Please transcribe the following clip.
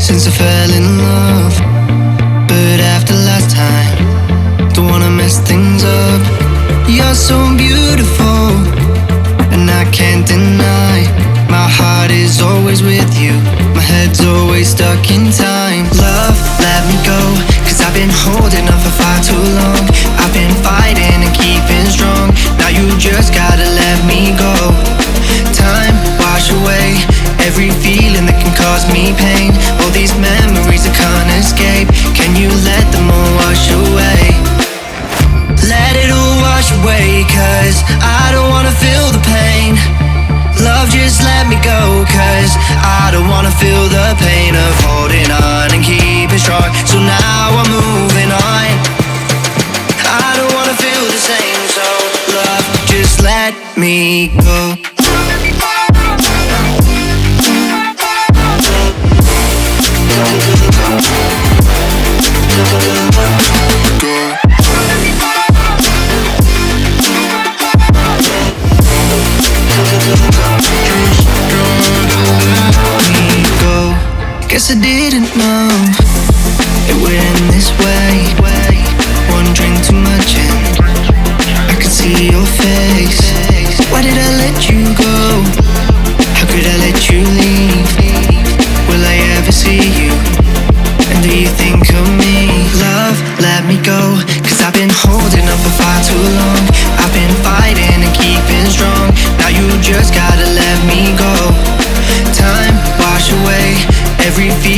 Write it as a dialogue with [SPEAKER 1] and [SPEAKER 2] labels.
[SPEAKER 1] since I fell in love. But after last time, don't wanna mess things up. You're so beautiful, and I can't deny. My heart is always with you, my head's always stuck in time. Love, let me go, cause I've been holding on for far too long. I've been fighting and keeping strong, now you just gotta let me go. Time, wash away every feeling that can cause me pain. All these memories I can't escape, can you let them all wash away? Let it all wash away, cause I don't wanna feel the pain. Love, just let me go, cause I don't wanna feel the pain of holding on and keeping strong. So now I'm moving on, I don't wanna feel the same. So love, just let me go. Guess I didn't know it would end this way. One drink too much and I could see your face. Why did I let you go? How could I let you leave? Will I ever see you? And do you think of me? Love, let me go, cause I've been holding up for far too long. I've been fighting and keeping strong, now you just gotta let me go. Time, wash away every feeling